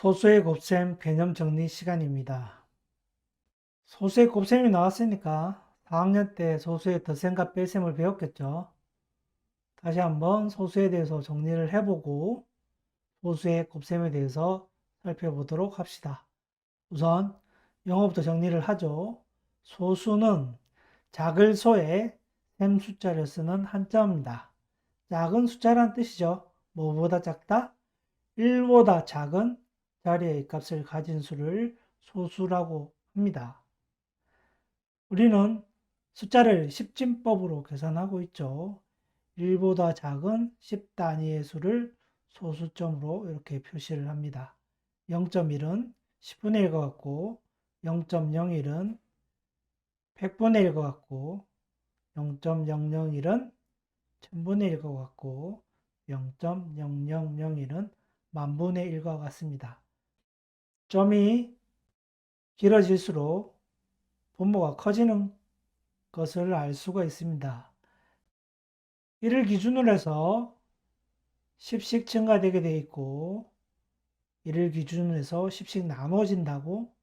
소수의 곱셈 개념 정리 시간입니다. 소수의 곱셈이 나왔으니까 4학년 때 소수의 덧셈과 뺄셈을 배웠겠죠. 다시 한번 소수에 대해서 정리를 해보고 소수의 곱셈에 대해서 살펴보도록 합시다. 우선 영어부터 정리를 하죠. 소수는 작을 소에 셈 숫자를 쓰는 한자어입니다. 작은 숫자란 뜻이죠. 뭐보다 작다? 1보다 작은 자리의 값을 가진 수를 소수라고 합니다. 우리는 숫자를 10진법으로 계산하고 있죠. 1보다 작은 10단위의 수를 소수점으로 이렇게 표시를 합니다. 0.1은 10분의 1과 같고 0.01은 100분의 1과 같고 0.001은 1000분의 1과 같고 0.0001은 만분의 1과 같습니다. 점이 길어질수록 분모가 커지는 것을 알 수가 있습니다. 이를 기준으로 해서 10씩 증가되게 되어 있고 이를 기준으로 해서 10씩 나눠진다고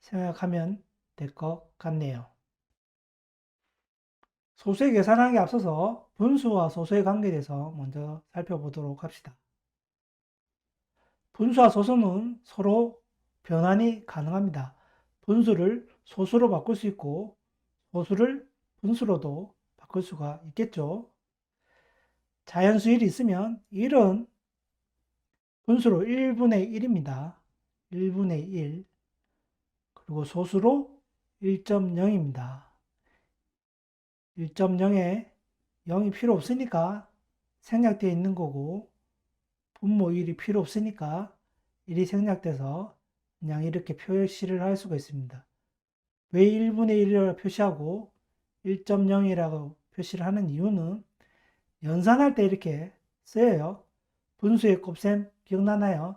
생각하면 될 것 같네요. 소수의 계산하기 앞서서 분수와 소수의 관계에 대해서 먼저 살펴보도록 합시다. 분수와 소수는 서로 변환이 가능합니다. 분수를 소수로 바꿀 수 있고 소수를 분수로도 바꿀 수가 있겠죠. 자연수 1이 있으면 1은 분수로 1분의 1입니다. 1분의 1. 그리고 소수로 1.0입니다. 1.0에 0이 필요 없으니까 생략되어 있는 거고 분모 1이 필요 없으니까 1이 생략돼서 그냥 이렇게 표시를 할 수가 있습니다. 왜 1분의 1이라고 표시하고 1.0이라고 표시를 하는 이유는 연산할 때 이렇게 쓰여요. 분수의 곱셈 기억나나요?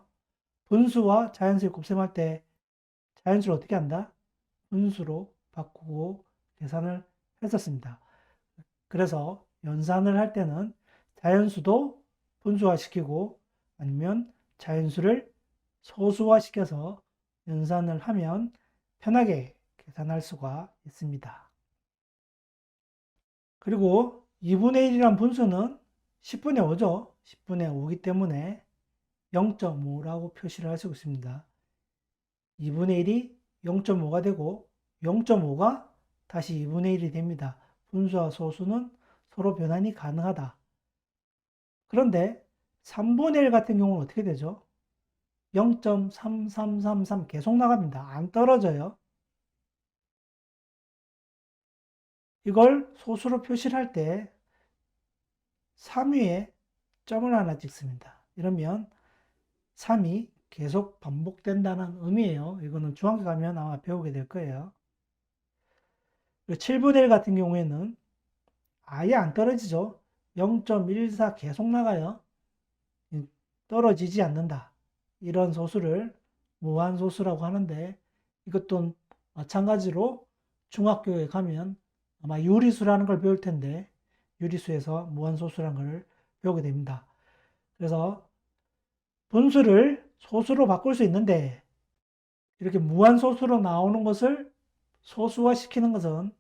분수와 자연수의 곱셈할 때 자연수를 어떻게 한다? 분수로 바꾸고 계산을 했었습니다. 그래서 연산을 할 때는 자연수도 분수화시키고 아니면 자연수를 소수화시켜서 연산을 하면 편하게 계산할 수가 있습니다. 그리고 2분의 1이란 분수는 10분의 5죠. 10분의 5이기 때문에 0.5라고 표시를 할 수 있습니다. 2분의 1이 0.5가 되고 0.5가 다시 2분의 1이 됩니다. 분수와 소수는 서로 변환이 가능하다. 그런데 3분의 1 같은 경우는 어떻게 되죠? 0.3333 계속 나갑니다. 안 떨어져요. 이걸 소수로 표시를 할 때 3위에 점을 하나 찍습니다. 이러면 3이 계속 반복된다는 의미예요. 이거는 중학교 가면 아마 배우게 될 거예요. 7분의 1 같은 경우에는 아예 안 떨어지죠. 0.14 계속 나가요. 떨어지지 않는다. 이런 소수를 무한소수라고 하는데 이것도 마찬가지로 중학교에 가면 아마 유리수라는 걸 배울 텐데 유리수에서 무한소수라는 걸 배우게 됩니다. 그래서 분수를 소수로 바꿀 수 있는데 이렇게 무한소수로 나오는 것을 소수화 시키는 것은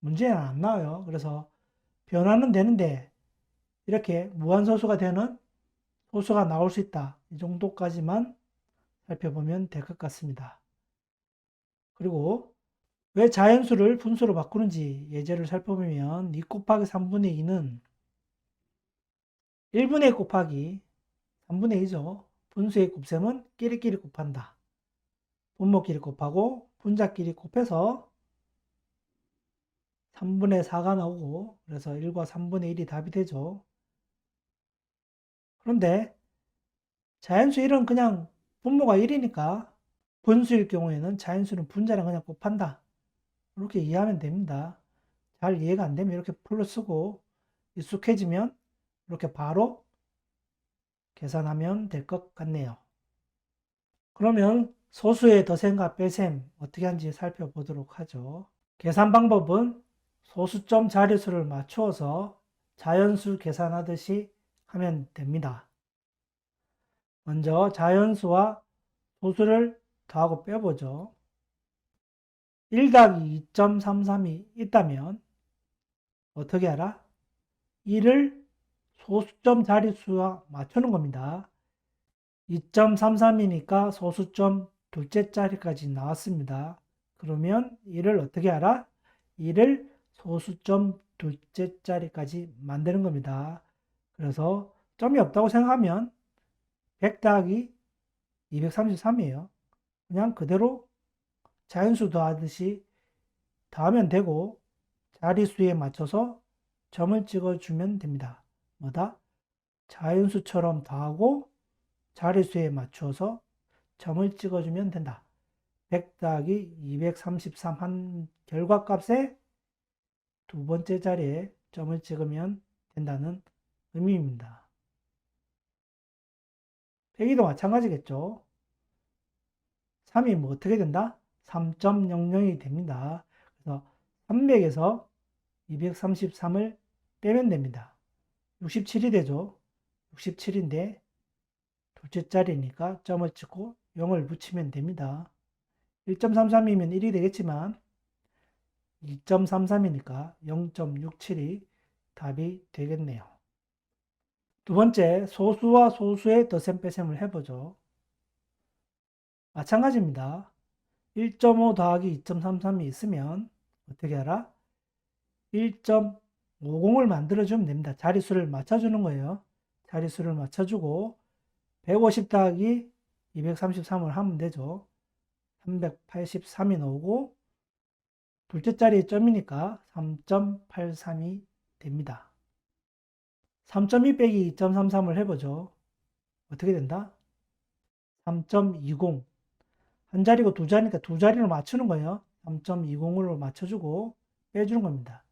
문제는 안 나와요. 그래서 변화는 되는데 이렇게 무한소수가 되는 소수가 나올 수 있다. 이 정도까지만 살펴보면 될 것 같습니다. 그리고 왜 자연수를 분수로 바꾸는지 예제를 살펴보면 2 곱하기 3분의 2는 1분의 1 곱하기 3분의 2죠. 분수의 곱셈은 끼리끼리 곱한다. 분모끼리 곱하고 분자끼리 곱해서 3분의 4가 나오고 그래서 1과 3분의 1이 답이 되죠. 그런데 자연수 1은 그냥 분모가 1이니까 분수일 경우에는 자연수는 분자랑 그냥 곱한다. 이렇게 이해하면 됩니다. 잘 이해가 안 되면 이렇게 풀로 쓰고 익숙해지면 이렇게 바로 계산하면 될 것 같네요. 그러면 소수의 덧셈과 뺄셈 어떻게 하는지 살펴보도록 하죠. 계산 방법은 소수점 자릿수를 맞추어서 자연수 계산하듯이 하면 됩니다. 먼저 자연수와 소수를 더하고 빼보죠. 1 더하기 2.33이 있다면 어떻게 알아? 1을 소수점 자릿수와 맞추는 겁니다. 2.33이니까 소수점 둘째 자리까지 나왔습니다. 그러면 1을 어떻게 알아? 1을 소수점 둘째 자리까지 만드는 겁니다. 그래서 점이 없다고 생각하면 100 더하기 233이에요. 그냥 그대로 자연수 더하듯이 더하면 되고 자릿수에 맞춰서 점을 찍어주면 됩니다. 뭐다? 자연수처럼 더하고 자릿수에 맞춰서 점을 찍어주면 된다. 100 더하기 233 한 결과값에 두 번째 자리에 점을 찍으면 된다는 의미입니다. 빼기도 마찬가지겠죠. 3이 뭐 어떻게 된다? 3.00이 됩니다. 그래서 300에서 233을 빼면 됩니다. 67이 되죠. 67인데 둘째 자리니까 점을 찍고 0을 붙이면 됩니다. 1.33이면 1이 되겠지만 2.33이니까 0.67이 답이 되겠네요. 두 번째, 소수와 소수의 덧셈 뺄셈을 해보죠. 마찬가지입니다. 1.5 더하기 2.33이 있으면 어떻게 알아? 1.50을 만들어주면 됩니다. 자릿수를 맞춰주는 거예요. 자릿수를 맞춰주고 150 더하기 233을 하면 되죠. 383이 나오고 둘째 자리에 점이니까 3.83이 됩니다. 3.2 빼기 2.33을 해보죠. 어떻게 된다? 3.20. 한 자리고 두 자리니까 두 자리를 맞추는 거예요. 3.20으로 맞춰주고 빼주는 겁니다.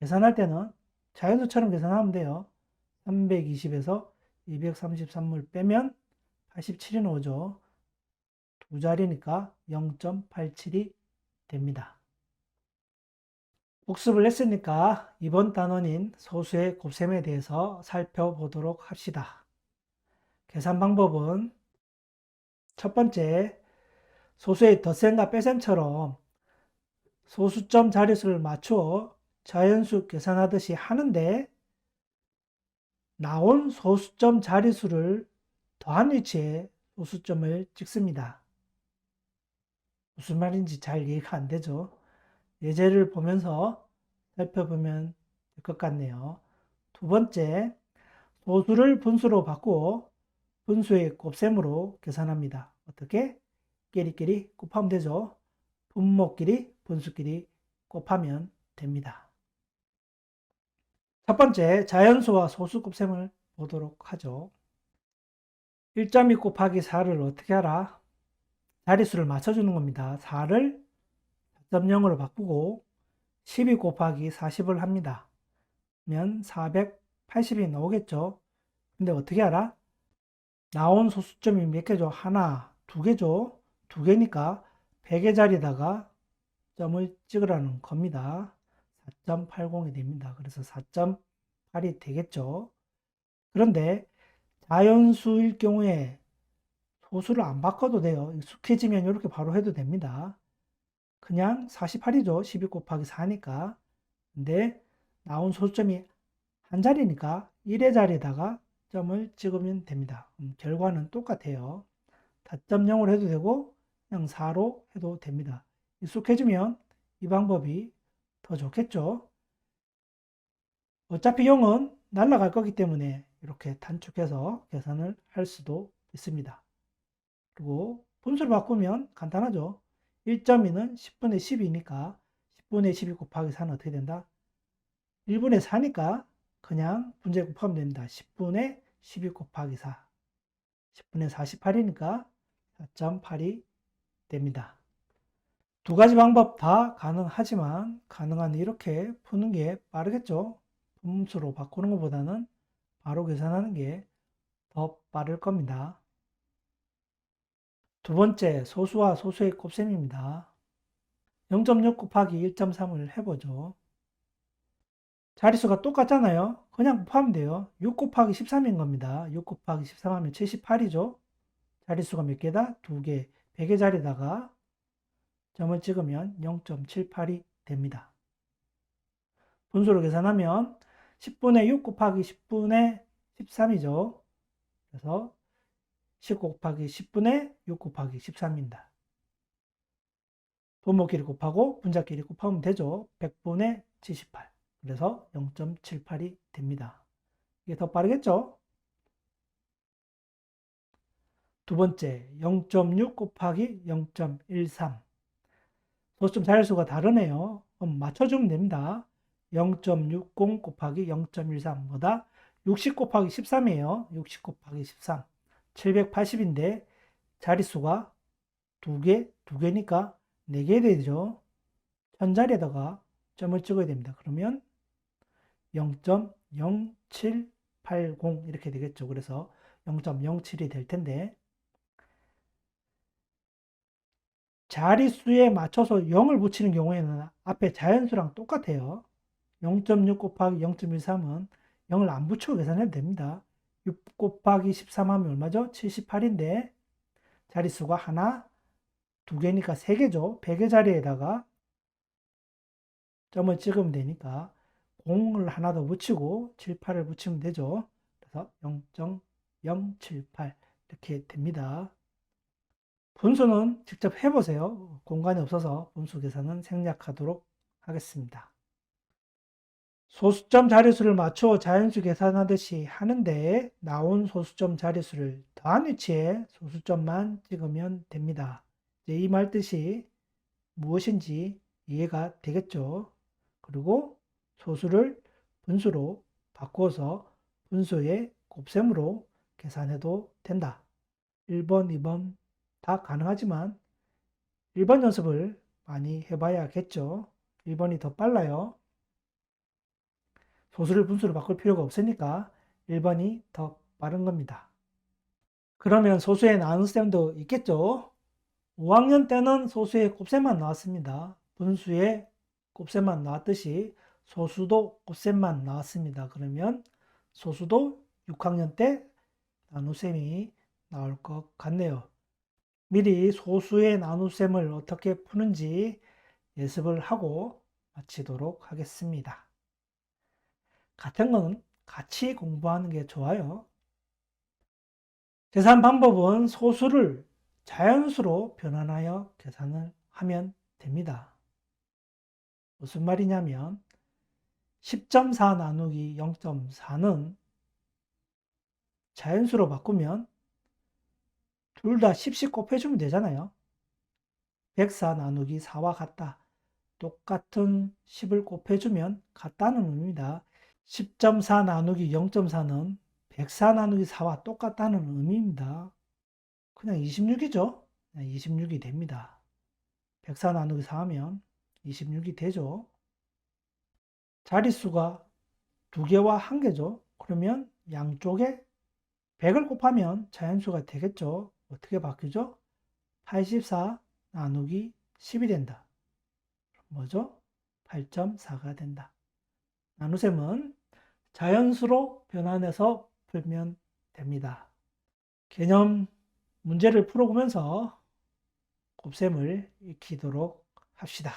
계산할 때는 자연수처럼 계산하면 돼요. 320에서 233을 빼면 87이 나오죠. 두 자리니까 0.87이 됩니다. 복습을 했으니까 이번 단원인 소수의 곱셈에 대해서 살펴보도록 합시다. 계산 방법은 첫 번째, 소수의 덧셈과 뺄셈처럼 소수점 자릿수를 맞추어 자연수 계산하듯이 하는데 나온 소수점 자릿수를 더한 위치에 소수점을 찍습니다. 무슨 말인지 잘 이해가 안 되죠? 예제를 보면서 살펴보면 될 것 같네요. 두 번째, 소수를 분수로 바꾸어 분수의 곱셈으로 계산합니다. 어떻게? 끼리끼리 곱하면 되죠. 분모끼리 분수끼리 곱하면 됩니다. 첫 번째, 자연수와 소수 곱셈을 보도록 하죠. 1.2 곱하기 4를 어떻게 하라? 자릿수를 맞춰주는 겁니다. 4를 4.0으로 바꾸고 12 곱하기 40을 합니다. 그러면 480이 나오겠죠. 근데 어떻게 알아? 나온 소수점이 몇 개죠? 하나, 두 개죠? 두 개니까 100의 자리에다가 점을 찍으라는 겁니다. 4.80이 됩니다. 그래서 4.8이 되겠죠. 그런데 자연수일 경우에 소수를 안 바꿔도 돼요. 익숙해지면 이렇게 바로 해도 됩니다. 그냥 48이죠. 12 곱하기 4니까. 근데 나온 소수점이 한 자리니까 1의 자리에다가 점을 찍으면 됩니다. 결과는 똑같아요. 4.0으로 해도 되고 그냥 4로 해도 됩니다. 익숙해지면 이 방법이 더 좋겠죠. 어차피 0은 날아갈 거기 때문에 이렇게 단축해서 계산을 할 수도 있습니다. 그리고 분수를 바꾸면 간단하죠. 1.2는 10분의 10이니까 10분의 12 곱하기 4는 어떻게 된다? 1분의 4니까 그냥 분자에 곱하면 됩니다. 10분의 12 곱하기 4. 10분의 48이니까 4.8이 됩니다. 두 가지 방법 다 가능하지만 가능한 이렇게 푸는 게 빠르겠죠. 분수로 바꾸는 것보다는 바로 계산하는 게 더 빠를 겁니다. 두 번째, 소수와 소수의 곱셈입니다. 0.6 곱하기 1.3을 해보죠. 자릿수가 똑같잖아요. 그냥 곱하면 돼요. 6 곱하기 13인 겁니다. 6 곱하기 13 하면 78이죠. 자릿수가 몇 개다? 2개. 100의 자리에다가 점을 찍으면 0.78이 됩니다. 분수로 계산하면 10분의 6 곱하기 10분의 13이죠. 그래서 10 곱하기 10분의 6 곱하기 13입니다. 분모끼리 곱하고 분자끼리 곱하면 되죠. 100분의 78. 그래서 0.78이 됩니다. 이게 더 빠르겠죠? 두 번째, 0.6 곱하기 0.13. 소수점 자릿수가 다르네요. 그럼 맞춰주면 됩니다. 0.60 곱하기 0.13보다 60 곱하기 13이에요. 60 곱하기 13. 780인데 자릿수가 2개, 2개니까 4개 되죠. 천자리에다가 점을 찍어야 됩니다. 그러면 0.0780 이렇게 되겠죠. 그래서 0.07이 될 텐데 자릿수에 맞춰서 0을 붙이는 경우에는 앞에 자연수랑 똑같아요. 0.6 곱하기 0.13은 0을 안 붙이고 계산해도 됩니다. 6 곱하기 13 하면 얼마죠? 78인데 자릿수가 하나, 2개니까 3개죠. 100의 자리에다가 점을 찍으면 되니까 0을 하나 더 붙이고 78을 붙이면 되죠. 그래서 0.078 이렇게 됩니다. 분수는 직접 해보세요. 공간이 없어서 분수 계산은 생략하도록 하겠습니다. 소수점 자릿수를 맞춰 자연수 계산하듯이 하는데 나온 소수점 자릿수를 더한 위치에 소수점만 찍으면 됩니다. 이제 이 말 뜻이 무엇인지 이해가 되겠죠? 그리고 소수를 분수로 바꾸어서 분수의 곱셈으로 계산해도 된다. 1번, 2번 다 가능하지만 1번 연습을 많이 해봐야겠죠. 1번이 더 빨라요. 소수를 분수로 바꿀 필요가 없으니까 1번이 더 빠른 겁니다. 그러면 소수의 나눗셈도 있겠죠. 5학년 때는 소수의 곱셈만 나왔습니다. 분수의 곱셈만 나왔듯이 소수도 곱셈만 나왔습니다. 그러면 소수도 6학년 때 나눗셈이 나올 것 같네요. 미리 소수의 나눗셈을 어떻게 푸는지 예습을 하고 마치도록 하겠습니다. 같은 건 같이 공부하는 게 좋아요. 계산 방법은 소수를 자연수로 변환하여 계산을 하면 됩니다. 무슨 말이냐면 10.4 나누기 0.4는 자연수로 바꾸면 둘 다 10씩 곱해주면 되잖아요. 104 나누기 4와 같다. 똑같은 10을 곱해주면 같다는 의미입니다. 10.4 나누기 0.4는 104 나누기 4와 똑같다는 의미입니다. 그냥 26이죠. 26이 됩니다. 104 나누기 4 하면 26이 되죠. 자릿수가 2개와 1개죠. 그러면 양쪽에 100을 곱하면 자연수가 되겠죠. 어떻게 바뀌죠? 84 나누기 10이 된다. 뭐죠? 8.4가 된다. 나눗셈은 자연수로 변환해서 풀면 됩니다. 개념 문제를 풀어보면서 곱셈을 익히도록 합시다.